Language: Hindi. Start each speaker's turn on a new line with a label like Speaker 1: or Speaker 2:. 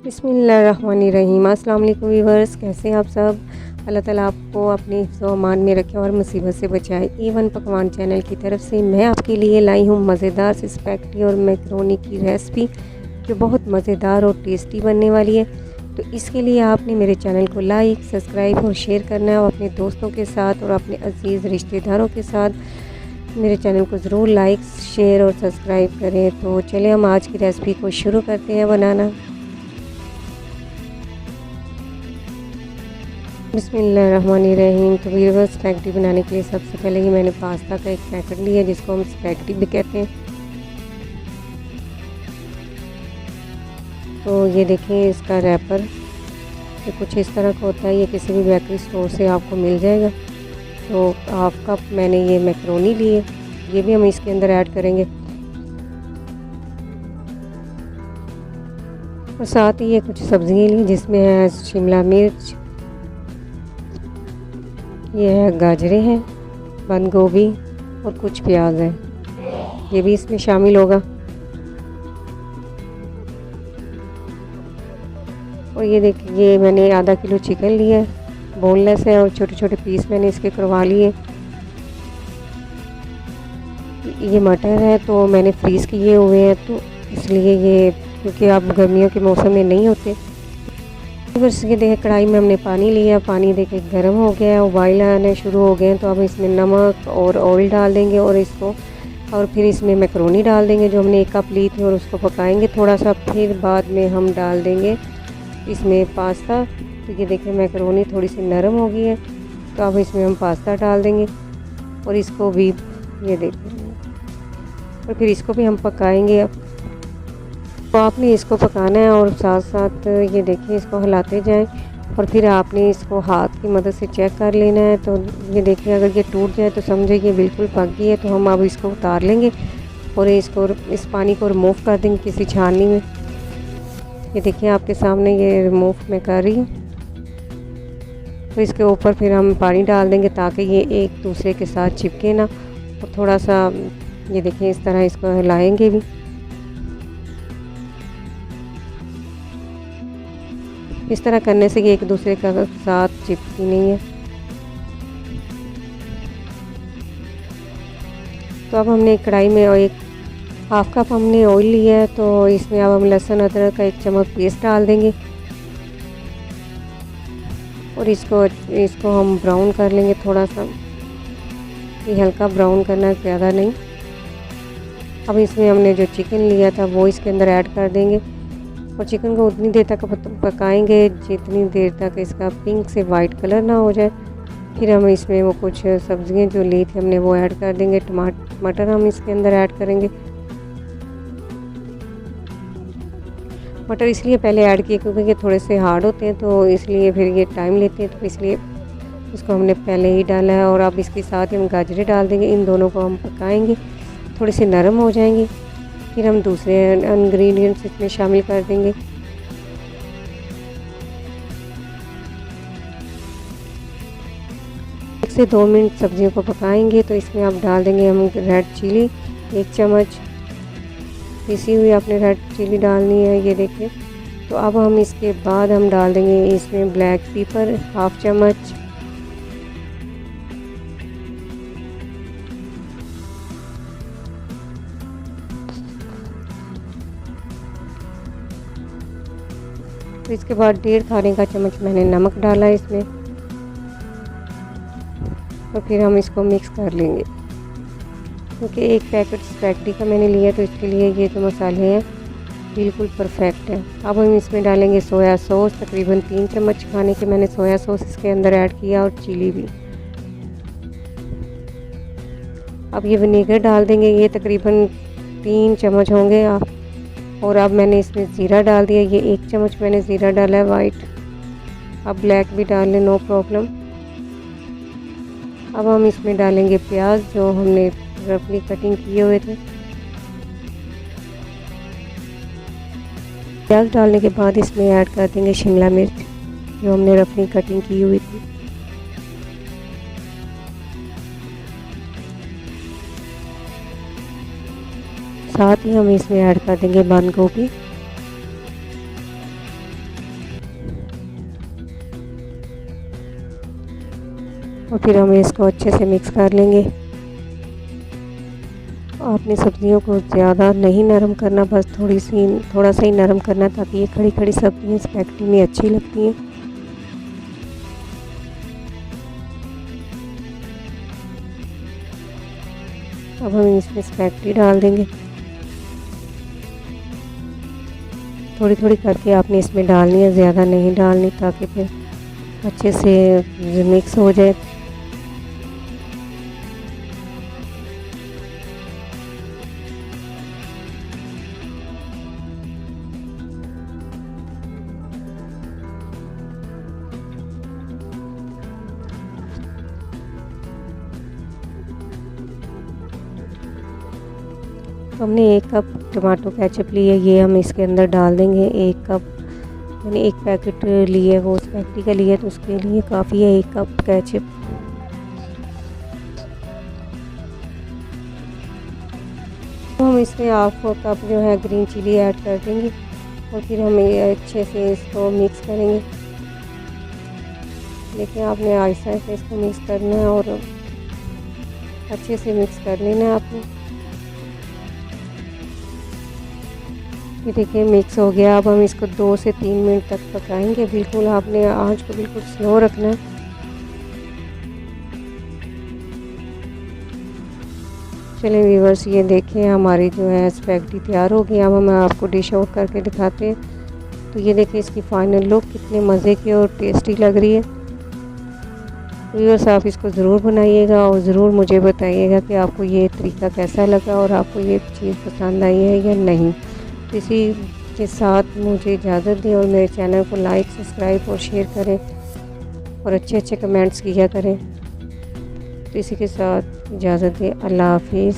Speaker 1: बिस्मिल्लाहिर्रहमानिर्रहीम। अस्सलाम वालेकुम व्यूअर्स, कैसे हैं आप सब। अल्लाह ताला आपको अपने हिफ्ज़ व अमान में रखे और मुसीबत से बचाए। A1 पकवान चैनल की तरफ से मैं आपके लिए लाई हूँ मज़ेदार सी स्पैगेटी और मैकरोनी की रेसिपी, जो बहुत मज़ेदार और टेस्टी बनने वाली है। तो इसके लिए आपने मेरे चैनल को लाइक, सब्सक्राइब और शेयर करना है और अपने दोस्तों के साथ और अपने अजीज़ रिश्तेदारों के साथ मेरे चैनल को ज़रूर लाइक, शेयर और सब्सक्राइब करें। तो चलिए हम आज की रेसिपी को शुरू करते हैं बनाना। बिस्मिल्लाहिर्रहमानिर्रहीम। तो व्यूअर्स, स्पैगेटी बनाने के लिए सबसे पहले ही मैंने पास्ता का एक पैकेट लिया, जिसको हम स्पैगेटी भी कहते हैं। तो ये देखें, इसका रैपर ये कुछ इस तरह का होता है। ये किसी भी बेकरी स्टोर से आपको मिल जाएगा। तो हाफ कप मैंने ये मैकरोनी ली है, ये भी हम इसके अंदर ऐड करेंगे। और साथ ही ये कुछ सब्जियाँ ली, जिसमें है शिमला मिर्च, ये है गाजरें हैं, बंद गोभी और कुछ प्याज है, ये भी इसमें शामिल होगा। और ये देखिए, ये मैंने आधा किलो चिकन लिया है, बोनलेस है और छोटे छोटे पीस मैंने इसके करवा लिए। ये मटर है, तो मैंने फ्रीज़ किए हुए हैं, तो इसलिए ये, क्योंकि आप गर्मियों के मौसम में नहीं होते। बस ये देखें, कढ़ाई में हमने पानी लिया, पानी देखे गर्म हो गया है, उबाल आने शुरू हो गए हैं। तो अब इसमें नमक और ऑयल डाल देंगे और इसको, और फिर इसमें मैकरोनी डाल देंगे जो हमने 1 कप ली थी, और उसको पकाएंगे थोड़ा सा। फिर बाद में हम डाल देंगे इसमें पास्ता। तो ये देखें, मैकरोनी थोड़ी सी नरम हो गई है, तो अब इसमें हम पास्ता डाल देंगे और इसको भी, ये देखें, और फिर इसको भी हम पकाएंगे। अब तो आपने इसको पकाना है और साथ साथ ये देखिए, इसको हिलाते जाएं। और फिर आपने इसको हाथ की मदद से चेक कर लेना है। तो ये देखिए, अगर ये टूट जाए तो समझे ये बिल्कुल पक गई है। तो हम अब इसको उतार लेंगे और इसको, इस पानी को रिमूव कर देंगे किसी छाननी में। ये देखिए, आपके सामने ये रिमूव मैं कर रही हूँ। तो इसके ऊपर फिर हम पानी डाल देंगे ताकि ये एक दूसरे के साथ चिपके ना। और थोड़ा सा ये देखिए, इस तरह इसको हिलाएंगे भी। इस तरह करने से ये एक दूसरे का साथ चिपकी नहीं है। तो अब हमने कढ़ाई में और 1/2 कप हमने ऑयल लिया है। तो इसमें अब हम लहसुन अदरक का 1 चम्मच पेस्ट डाल देंगे और इसको हम ब्राउन कर लेंगे थोड़ा सा। ये हल्का ब्राउन करना है, ज़्यादा नहीं। अब इसमें हमने जो चिकन लिया था वो इसके अंदर ऐड कर देंगे और चिकन को उतनी देर तक पकाएंगे जितनी देर तक इसका पिंक से वाइट कलर ना हो जाए। फिर हम इसमें वो कुछ सब्जियां जो ली थी हमने वो ऐड कर देंगे। मटर हम इसके अंदर ऐड करेंगे। मटर इसलिए पहले ऐड किए क्योंकि ये थोड़े से हार्ड होते हैं, तो इसलिए फिर ये टाइम लेते हैं, तो इसलिए इसको हमने पहले ही डाला है। और अब इसके साथ ही हम गाजरें डाल देंगे। इन दोनों को हम पकाएंगे, थोड़ी सी नरम हो जाएंगी। फिर हम दूसरे इंग्रेडिएंट्स इसमें शामिल कर देंगे। 1 से 2 मिनट सब्जियों को पकाएंगे। तो इसमें आप डाल देंगे हम रेड चिली 1 चम्मच, पिसी हुई आपने रेड चिली डालनी है, ये देखिए। तो अब हम इसके बाद हम डाल देंगे इसमें ब्लैक पेपर 1/2 चम्मच, तो इसके बाद 1.5 खाने का चम्मच मैंने नमक डाला है इसमें। और फिर हम इसको मिक्स कर लेंगे, क्योंकि 1 पैकेट स्पैगेटी का मैंने लिया, तो इसके लिए ये जो मसाले हैं बिल्कुल परफेक्ट है। अब हम इसमें डालेंगे सोया सॉस, तकरीबन 3 चम्मच खाने के मैंने सोया सॉस इसके अंदर ऐड किया, और चिली भी। अब ये विनेगर डाल देंगे, ये तकरीबन 3 चम्मच होंगे। और अब मैंने इसमें ज़ीरा डाल दिया, ये 1 चम्मच मैंने ज़ीरा डाला है वाइट। अब ब्लैक भी डाल लें, नो प्रॉब्लम। अब हम इसमें डालेंगे प्याज जो हमने रफली कटिंग किए हुए थे। प्याज डालने के बाद इसमें ऐड कर देंगे शिमला मिर्च जो हमने रफली कटिंग की हुई थी। साथ ही हम इसमें ऐड कर देंगे बंद गोभी। और फिर हम इसको अच्छे से मिक्स कर लेंगे। आपने सब्जियों को ज़्यादा नहीं नरम करना, बस थोड़ा सा ही नरम करना, ताकि ये खड़ी खड़ी सब्जियाँ स्पैगेटी में अच्छी लगती हैं। अब हम इसमें स्पैगेटी डाल देंगे। थोड़ी थोड़ी करके आपने इसमें डालनी है, ज़्यादा नहीं डालनी, ताकि फिर अच्छे से मिक्स हो जाए। हमने 1 कप टमाटो केचप लिए, ये हम इसके अंदर डाल देंगे। 1 कप मैंने 1 पैकेट लिए, वो स्पैगेटी का लिए, तो उसके लिए काफ़ी है 1 कप केचप। तो हम इसमें हाफ कप जो है ग्रीन चिली ऐड कर देंगे और फिर हम अच्छे से इसको मिक्स करेंगे। लेकिन आपने आहिस्ता आहिस्ता इसको मिक्स करना है और अच्छे से मिक्स कर लेना है आपने। ये देखिए मिक्स हो गया। अब हम इसको 2 से 3 मिनट तक पकाएंगे। बिल्कुल आपने आंच को बिल्कुल स्लो रखना है। चलिए व्यूअर्स, ये देखें हमारी जो है स्पैगेटी तैयार हो गई। अब हम आपको डिश आउट करके दिखाते हैं। तो ये देखिए इसकी फाइनल लुक कितने मज़े की और टेस्टी लग रही है। व्यूअर्स, आप इसको ज़रूर बनाइएगा और ज़रूर मुझे बताइएगा कि आपको ये तरीका कैसा लगा और आपको ये चीज़ पसंद आई है या नहीं। तो इसी के साथ मुझे इजाज़त दें और मेरे चैनल को लाइक, सब्सक्राइब और शेयर करें और अच्छे अच्छे कमेंट्स किया करें। तो इसी के साथ इजाज़त दें। अल्लाह हाफिज़।